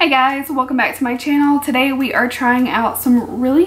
Hey guys, welcome back to my channel. Today we are trying out some really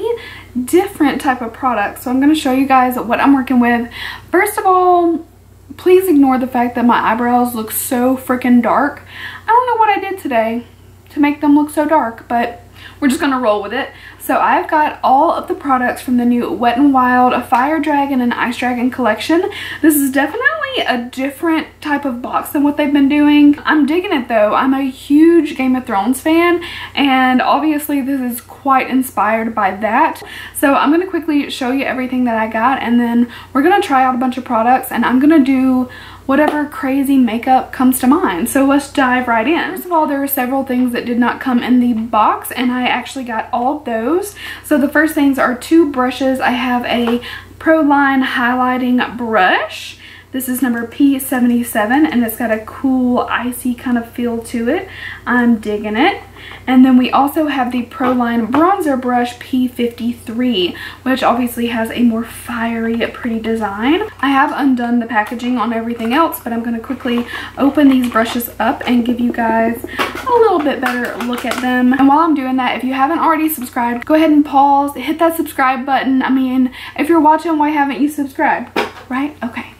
different type of products. So I'm going to show you guys what I'm working with. First of all, please ignore the fact that my eyebrows look so freaking dark. I don't know what I did today to make them look so dark, but we're just going to roll with it. So I've got all of the products from the new Wet n Wild Fire Dragon and Ice Dragon collection. This is definitely a different type of box than what they've been doing. I'm digging it though. I'm a huge Game of Thrones fan, and obviously this is quite inspired by that. So I'm going to quickly show you everything that I got, and then we're going to try out a bunch of products, and I'm going to do whatever crazy makeup comes to mind. So let's dive right in. First of all, there are several things that did not come in the box, and I actually got all of those. So the first things are two brushes. I have a Proline highlighting brush. This is number P77, and it's got a cool icy kind of feel to it. I'm digging it. And then we also have the Proline bronzer brush P53, which obviously has a more fiery, pretty design. I have undone the packaging on everything else, but I'm going to quickly open these brushes up and give you guys a little bit better look at them. And while I'm doing that, if you haven't already subscribed, go ahead and pause, hit that subscribe button. I mean, if you're watching, why haven't you subscribed? Right? Okay.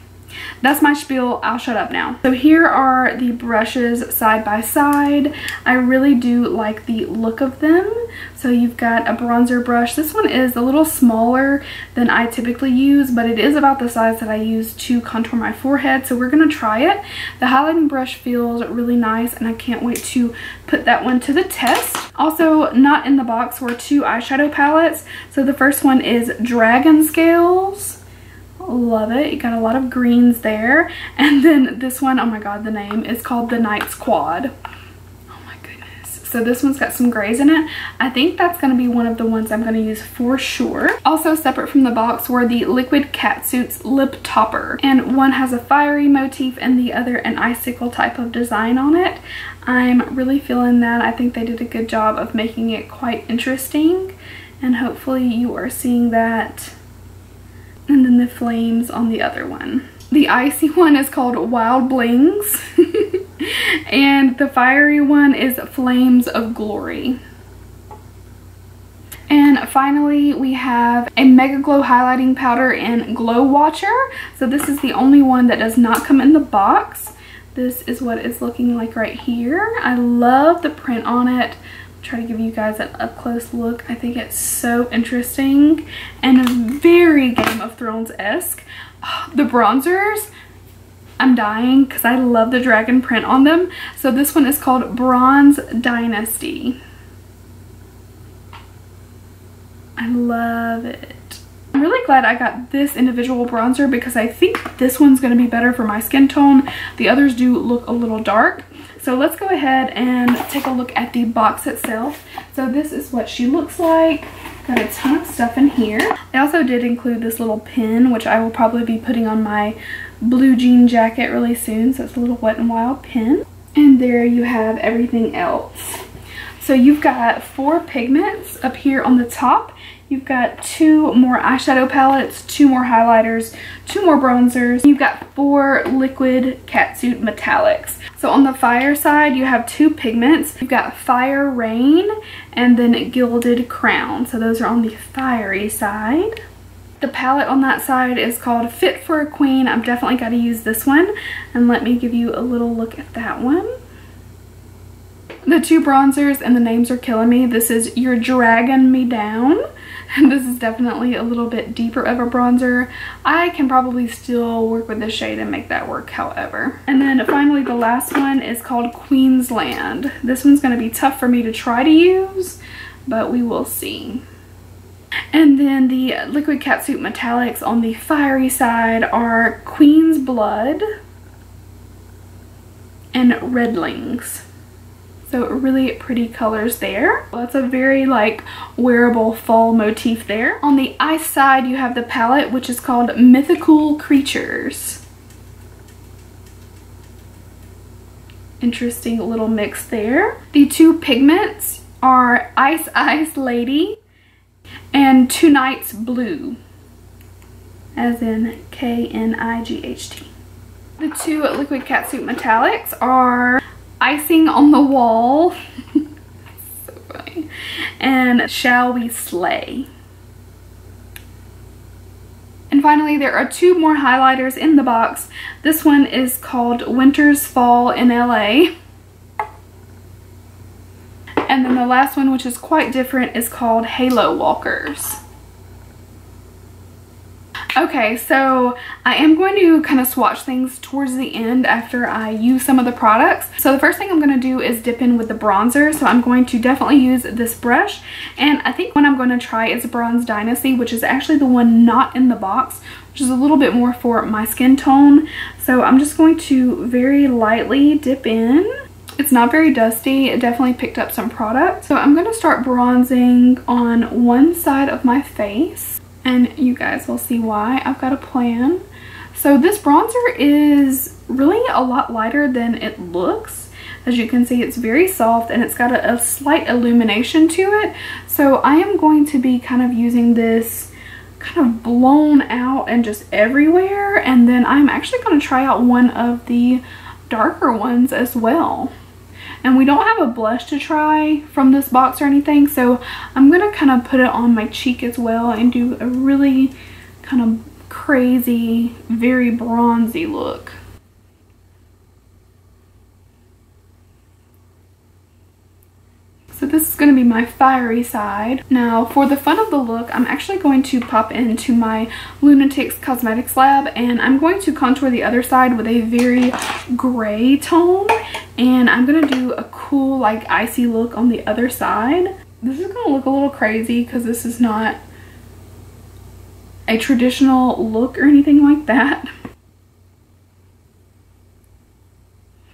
That's my spiel. I'll shut up now. So here are the brushes side by side. I really do like the look of them. So you've got a bronzer brush. This one is a little smaller than I typically use, but it is about the size that I use to contour my forehead. So we're going to try it. The highlighting brush feels really nice, and I can't wait to put that one to the test. Also, not in the box were two eyeshadow palettes. So the first one is Dragon Scales. Love it. You got a lot of greens there. And then this one, oh my god, the name is called the Night Squad. Oh my goodness. So this one's got some grays in it. I think that's going to be one of the ones I'm going to use for sure. Also separate from the box were the Liquid Catsuits Lip Topper. And one has a fiery motif and the other an icicle type of design on it. I'm really feeling that. I think they did a good job of making it quite interesting. And hopefully you are seeing that. And then the flames on the other one. The icy one is called Wild Blings. And the fiery one is Flames of Glory. And finally, we have a Mega Glow highlighting powder in Glow Watcher. So this is the only one that does not come in the box. This is what it's looking like right here. I love the print on it. Try to give you guys an up close look. I think it's so interesting and very Game of Thrones-esque. The bronzers, I'm dying because I love the dragon print on them. So this one is called Bronze Dynasty. I love it. I'm really glad I got this individual bronzer because I think this one's going to be better for my skin tone. The others do look a little dark. So let's go ahead and take a look at the box itself. So this is what she looks like. Got a ton of stuff in here. They also did include this little pin, which I will probably be putting on my blue jean jacket really soon. So it's a little Wet n Wild pin. And there you have everything else. So you've got 4 pigments up here on the top. You've got 2 more eyeshadow palettes, 2 more highlighters, 2 more bronzers. You've got 4 liquid catsuit metallics. So on the fire side, you have 2 pigments. You've got Fire Rain and then Gilded Crown. So those are on the fiery side. The palette on that side is called Fit for a Queen. I've definitely got to use this one. And let me give you a little look at that one. The 2 bronzers, and the names are killing me. This is You're Dragging Me Down. And this is definitely a little bit deeper of a bronzer. I can probably still work with this shade and make that work, however. And then finally the last one is called Queensland. This one's going to be tough for me to try to use, but we will see. And then the Liquid Catsuit Metallics on the fiery side are Queen's Blood and Redlings. So really pretty colors there. That's a very like wearable fall motif there. On the ice side, you have the palette, which is called Mythical Creatures. Interesting little mix there. The 2 pigments are Ice Ice Lady and Tonight's Blue, as in K-N-I-G-H-T. The 2 Liquid Catsuit Metallics are Icing on the Wall. and Shall We Slay. And finally, there are 2 more highlighters in the box. This one is called Winter's Fall in LA. And then the last one, which is quite different, is called Halo Walkers. Okay, so I am going to kind of swatch things towards the end after I use some of the products. So the first thing I'm going to do is dip in with the bronzer. So I'm going to definitely use this brush. And I think one I'm going to try is Bronze Dynasty, which is actually the one not in the box, which is a little bit more for my skin tone. So I'm just going to very lightly dip in. It's not very dusty. It definitely picked up some product. So I'm going to start bronzing on one side of my face. And you guys will see why. I've got a plan. So this bronzer is really a lot lighter than it looks. As you can see, it's very soft and it's got a slight illumination to it. So I am going to be kind of using this kind of blown out and just everywhere. And then I'm actually going to try out one of the darker ones as well. And we don't have a blush to try from this box or anything, so I'm going to kind of put it on my cheek as well and do a really kind of crazy, very bronzy look. So this is going to be my fiery side. Now for the fun of the look, I'm actually going to pop into my Lunatics Cosmetics Lab and I'm going to contour the other side with a very gray tone. And I'm going to do a cool like icy look on the other side. This is going to look a little crazy because this is not a traditional look or anything like that.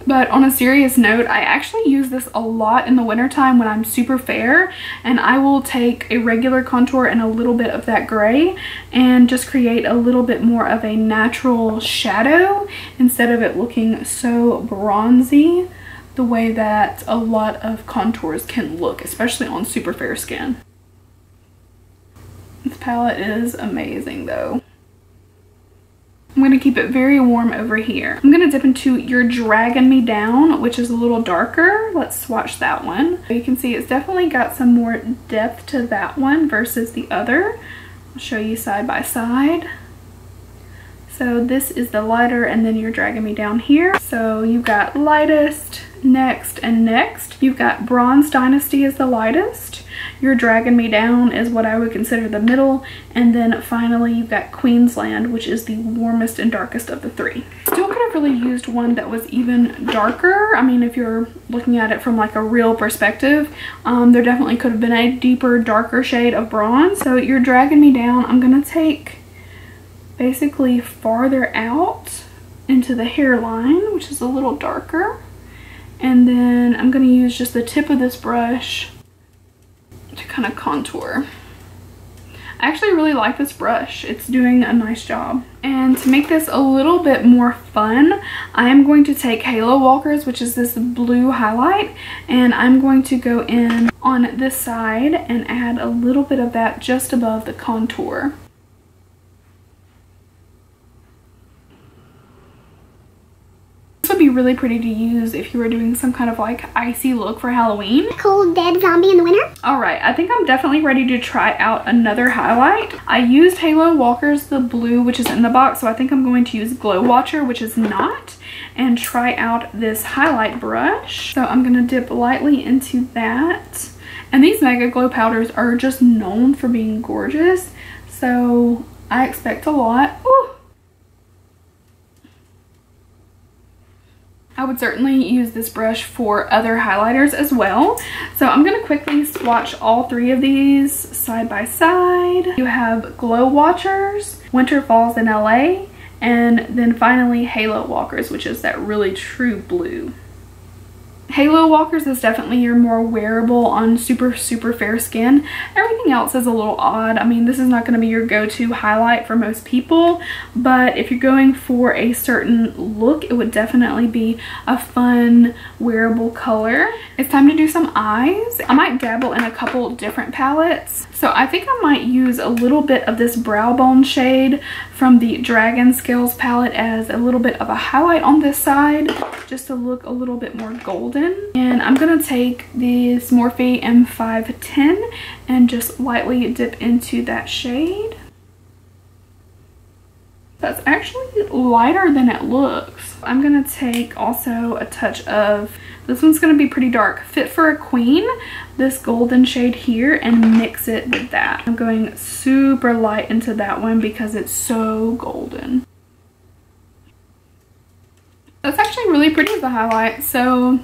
But on a serious note, I actually use this a lot in the wintertime when I'm super fair, and I will take a regular contour and a little bit of that gray and just create a little bit more of a natural shadow instead of it looking so bronzy the way that a lot of contours can look, especially on super fair skin. This palette is amazing though. I'm going to keep it very warm over here. I'm going to dip into You're Dragging Me Down, which is a little darker. Let's swatch that one. You can see it's definitely got some more depth to that one versus the other. I'll show you side by side. So this is the lighter and then You're Dragging Me Down here. So you've got lightest, next, and next. You've got Bronze Dynasty is the lightest. You're Dragging Me Down is what I would consider the middle, and then finally you've got Queensland, which is the warmest and darkest of the 3. Still could have really used one that was even darker. I mean, if you're looking at it from like a real perspective, there definitely could have been a deeper, darker shade of bronze. So You're Dragging Me Down, I'm gonna take basically farther out into the hairline, which is a little darker, and then I'm gonna use just the tip of this brush to kind of contour. I actually really like this brush. It's doing a nice job. And to make this a little bit more fun, I am going to take Halo Walkers, which is this blue highlight, and I'm going to go in on this side and add a little bit of that just above the contour. This would be really pretty to use if you were doing some kind of like icy look for Halloween. Cold dead zombie in the winter. Alright, I think I'm definitely ready to try out another highlight. I used Halo Walkers, the blue, which is in the box, so I think I'm going to use Glow Watcher, which is not, and try out this highlight brush. So I'm going to dip lightly into that. And these Mega Glow powders are just known for being gorgeous, so I expect a lot. Ooh. I would certainly use this brush for other highlighters as well. So I'm going to quickly swatch all 3 of these side by side. You have Glow Watchers, Winter Falls in LA, and then finally Halo Walkers, which is that really true blue. Halo Walkers is definitely your more wearable on super fair skin. Everything else is a little odd. I mean, this is not going to be your go-to highlight for most people, but if you're going for a certain look, it would definitely be a fun wearable color. It's time to do some eyes. I might dabble in a couple different palettes. So I think I might use a little bit of this Brow Bone shade from the Dragon Scales palette as a little bit of a highlight on this side, just to look a little bit more golden. golden. And I'm gonna take this Morphe M510 and just lightly dip into that shade. That's actually lighter than it looks. I'm gonna take also a touch of, this one's gonna be pretty dark, Fit for a Queen, this golden shade here, and mix it with that. I'm going super light into that one because it's so golden. That's actually really pretty as a highlight, so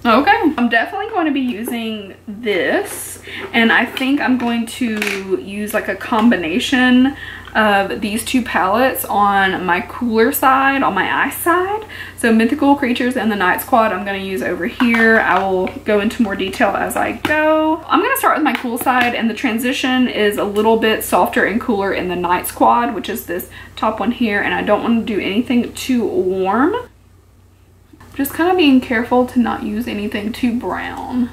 okay. I'm definitely going to be using this, and I think I'm going to use like a combination of these two palettes on my cooler side, on my ice side. So Mythical Creatures and the Night Squad I'm going to use over here. I will go into more detail as I go. I'm going to start with my cool side, and the transition is a little bit softer and cooler in the Night Squad, which is this top one here, and I don't want to do anything too warm. Just kind of being careful to not use anything too brown.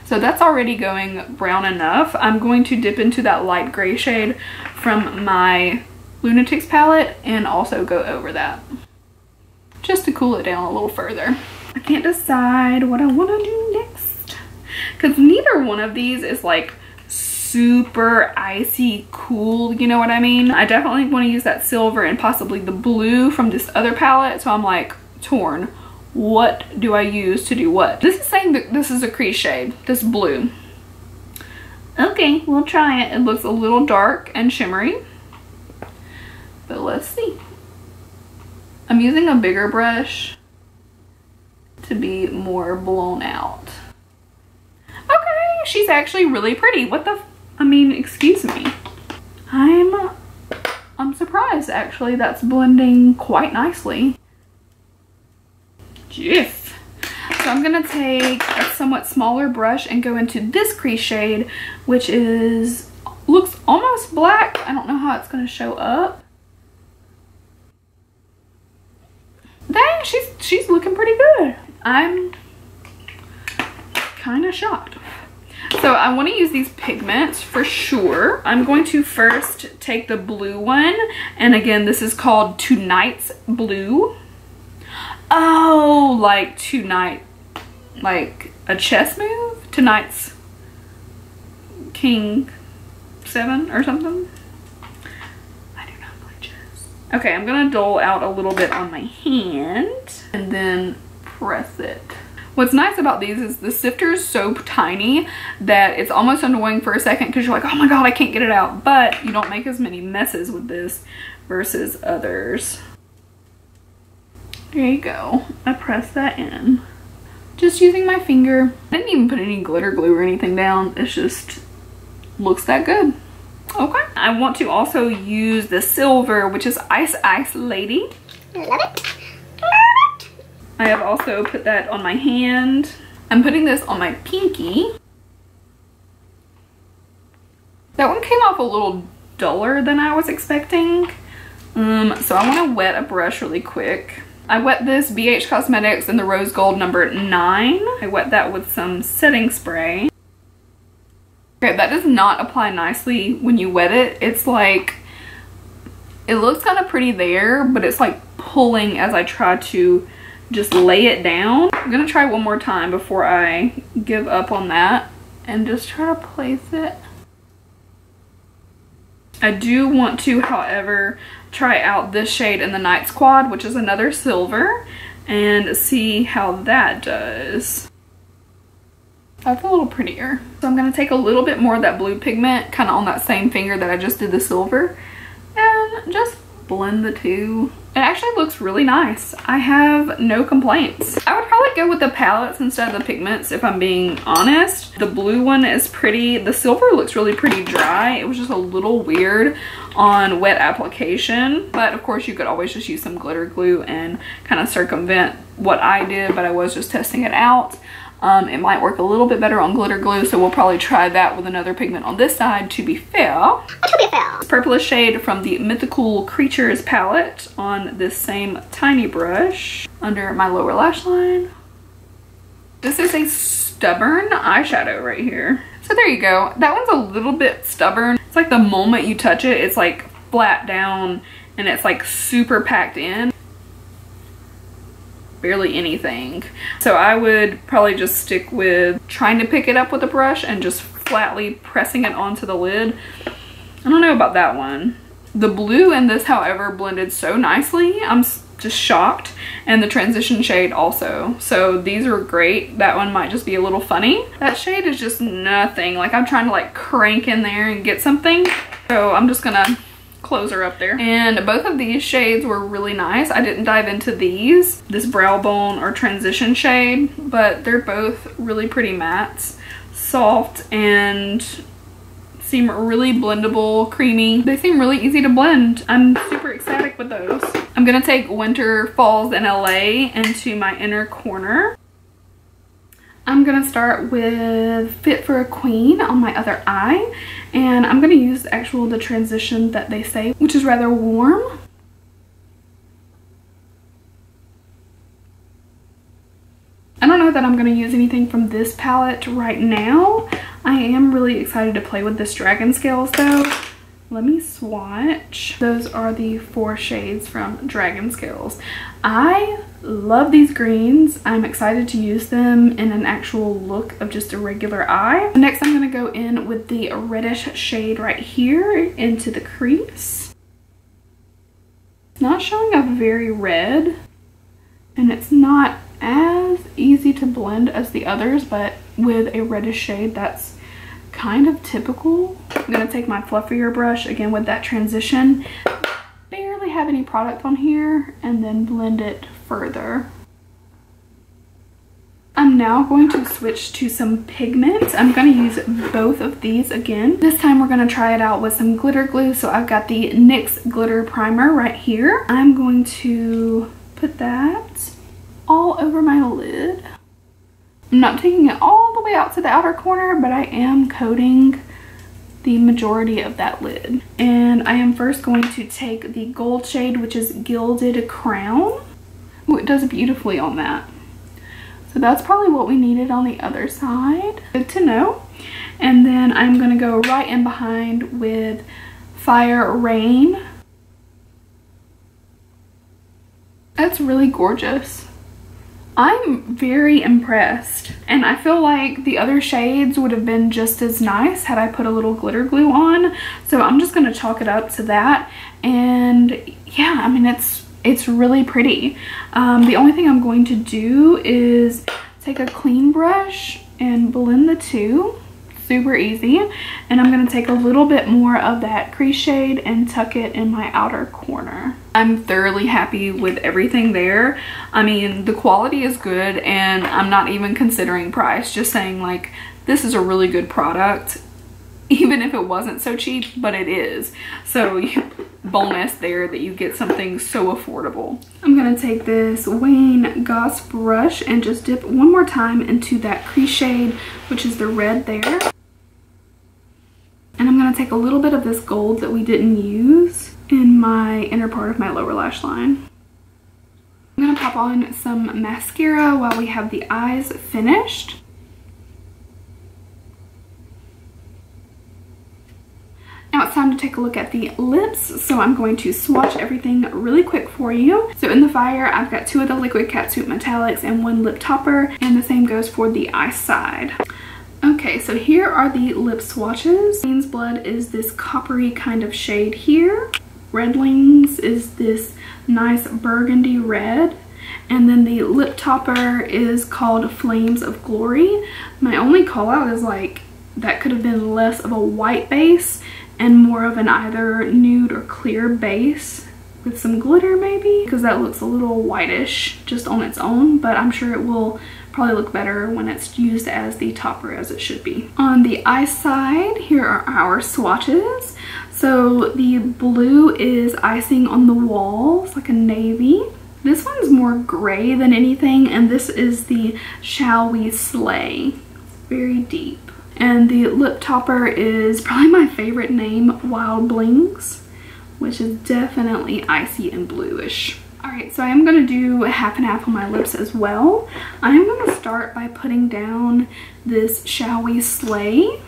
So that's already going brown enough. I'm going to dip into that light gray shade from my Lunatics palette and also go over that, just to cool it down a little further. I can't decide what I want to do next, because neither one of these is like super icy cool, you know what I mean? I definitely want to use that silver and possibly the blue from this other palette, so I'm like torn. What do I use to do what? This is saying that this is a crease shade, this blue. Okay, we'll try it. It looks a little dark and shimmery, but let's see. I'm using a bigger brush to be more blown out. Okay, she's actually really pretty. What the, I mean, excuse me. I'm surprised actually. That's blending quite nicely. Yes. So I'm gonna take a somewhat smaller brush and go into this crease shade, which looks almost black. I don't know how it's gonna show up. Dang, she's looking pretty good. I'm kind of shocked. So I want to use these pigments for sure. I'm going to first take the blue one, and again, this is called Tonight's Blue. Oh, like tonight, like a chess move? Tonight's King 7 or something? I do not play chess. Okay, I'm gonna dole out a little bit on my hand and then press it. What's nice about these is the sifter is so tiny that it's almost annoying for a second because you're like, oh my god, I can't get it out. But you don't make as many messes with this versus others. There you go. I pressed that in. Just using my finger. I didn't even put any glitter glue or anything down. It just looks that good. Okay. I want to also use the silver, which is Ice Ice Lady. Love it. I have also put that on my hand. I'm putting this on my pinky. That one came off a little duller than I was expecting. So I want to wet a brush really quick. I wet this BH Cosmetics in the Rose Gold number 9. I wet that with some setting spray. Okay, that does not apply nicely when you wet it. It's like, it looks kind of pretty there, but it's like pulling as I try to just lay it down. I'm gonna try one more time before I give up on that and just try to place it. I do want to, however, try out this shade in the Night Squad, which is another silver, and see how that does. That's a little prettier. So I'm gonna take a little bit more of that blue pigment, kind of on that same finger that I just did the silver, and just blend the two. It actually looks really nice. I have no complaints. I would probably go with the palettes instead of the pigments if I'm being honest. The blue one is pretty. The silver looks really pretty dry. It was just a little weird on wet application, but of course you could always just use some glitter glue and kind of circumvent what I did, but I was just testing it out. It might work a little bit better on glitter glue, so we'll probably try that with another pigment on this side to be fair. To be fair. Purplish shade from the Mythical Creatures palette on this same tiny brush under my lower lash line. This is a stubborn eyeshadow right here. So there you go. That one's a little bit stubborn. It's like the moment you touch it, it's like flat down and it's like super packed in. barely anything. So I would probably just stick with trying to pick it up with a brush and just flatly pressing it onto the lid. I don't know about that one. The blue in this, however, blended so nicely. I'm just shocked. And the transition shade also. So these are great. That one might just be a little funny. That shade is just nothing. Like I'm trying to like crank in there and get something. So I'm just gonna close her up there. And both of these shades were really nice. I didn't dive into this brow bone or transition shade, but they're both really pretty mattes, soft, and seem really blendable, creamy. They seem really easy to blend. I'm super ecstatic with those. I'm gonna take Winter Falls in LA into my inner corner. I'm gonna start with Fit for a Queen on my other eye, and I'm gonna use the transition that they say, which is rather warm. I don't know that I'm gonna use anything from this palette right now. I am really excited to play with this Dragon Scales though. Let me swatch. Those are the 4 shades from Dragon Scales. I love these greens. I'm excited to use them in an actual look of just a regular eye. Next, I'm gonna go in with the reddish shade right here into the crease. It's not showing up very red, and it's not as easy to blend as the others, but with a reddish shade, that's kind of typical. I'm gonna take my fluffier brush again with that transition, barely have any product on here, and then blend it further. I'm now going to switch to some pigment. I'm going to use both of these again. This time we're going to try it out with some glitter glue. So I've got the NYX glitter primer right here. I'm going to put that all over my lid. I'm not taking it all the way out to the outer corner, but I am coating the majority of that lid. And I am first going to take the gold shade, which is Gilded Crown. Ooh, it does beautifully on that. So that's probably what we needed on the other side. Good to know. And then I'm gonna go right in behind with Fire Rain. That's really gorgeous. I'm very impressed, and I feel like the other shades would have been just as nice had I put a little glitter glue on. So I'm just gonna chalk it up to that. And yeah, I mean, it's really pretty. The only thing I'm going to do is take a clean brush and blend the two. Super easy. And I'm going to take a little bit more of that crease shade and tuck it in my outer corner. I'm thoroughly happy with everything there. I mean, the quality is good, and I'm not even considering price. Just saying, like, this is a really good product, even if it wasn't so cheap, but it is. So bonus there that you get something so affordable. I'm gonna take this Wayne Goss brush and just dip one more time into that crease shade, which is the red there. And I'm gonna take a little bit of this gold that we didn't use in my inner part of my lower lash line. I'm gonna pop on some mascara while we have the eyes finished. Now it's time to take a look at the lips, so I'm going to swatch everything really quick for you. So in the Fire, I've got 2 of the Liquid Catsuit Metallics and 1 lip topper, and the same goes for the eye side. Okay, so here are the lip swatches. Queen's Blood is this coppery kind of shade here. Redlings is this nice burgundy red. And then the lip topper is called Flames of Glory. My only call out is like, that could have been less of a white base and more of an either nude or clear base with some glitter maybe, because that looks a little whitish just on its own, but I'm sure it will probably look better when it's used as the topper, as it should be. On the eye side, here are our swatches. So the blue is Icing on the Walls, like a navy. This one's more gray than anything, and this is the Shall We Slay. Very deep. And the lip topper is probably my favorite name, Wild Blings, which is definitely icy and bluish. Alright, so I am going to do half and half on my lips as well. I am going to start by putting down this Shall We Slay.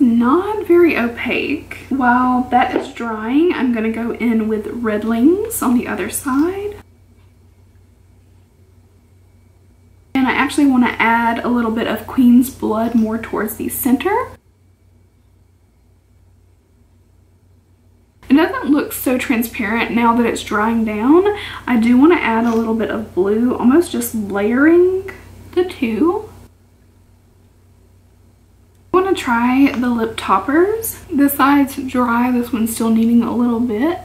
not very opaque. While that is drying, I'm gonna go in with Redlings on the other side. And I actually want to add a little bit of Queen's Blood more towards the center. It doesn't look so transparent now that it's drying down. I do want to add a little bit of blue, almost just layering the two. I want to try the lip toppers. This side's dry, this one's still needing a little bit.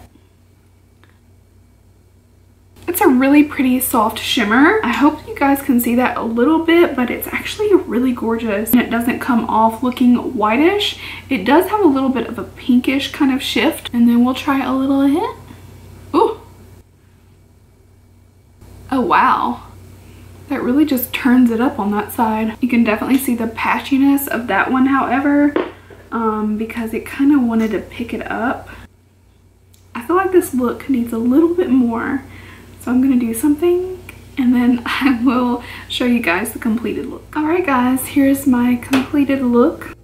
It's a really pretty soft shimmer. I hope you guys can see that a little bit, but it's actually really gorgeous. And it doesn't come off looking whitish. It does have a little bit of a pinkish kind of shift. And then we'll try a little hit. Ooh. Oh, wow. That really just turns it up on that side. You can definitely see the patchiness of that one, however, because it kind of wanted to pick it up. I feel like this look needs a little bit more. So I'm gonna do something and then I will show you guys the completed look. All right guys, here's my completed look.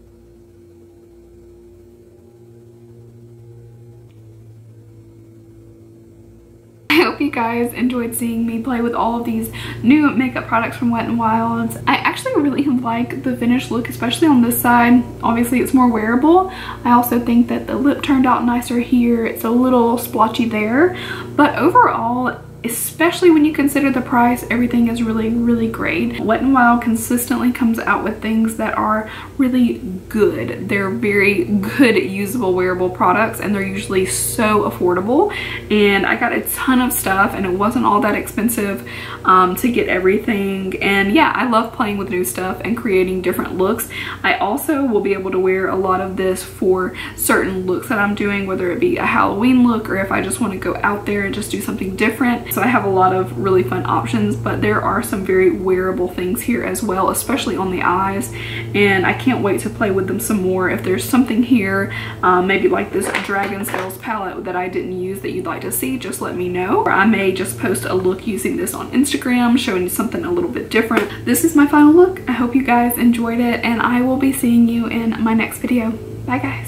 I hope you guys enjoyed seeing me play with all of these new makeup products from Wet n Wild. I actually really like the finished look, especially on this side. Obviously it's more wearable. I also think that the lip turned out nicer here. It's a little splotchy there, but overall, especially when you consider the price, everything is really great. Wet n Wild consistently comes out with things that are really good. They're very good usable wearable products and they're usually so affordable, and I got a ton of stuff and it wasn't all that expensive to get everything. And yeah, I love playing with new stuff and creating different looks. I also will be able to wear a lot of this for certain looks that I'm doing, whether it be a Halloween look or if I just want to go out there and just do something different. So I have a lot of really fun options, but there are some very wearable things here as well, especially on the eyes, and I can't wait to play with them some more. If there's something here, maybe like this Dragon Scales palette that I didn't use that you'd like to see, just let me know. Or I may just post a look using this on Instagram, showing you something a little bit different. This is my final look. I hope you guys enjoyed it, and I will be seeing you in my next video. Bye guys.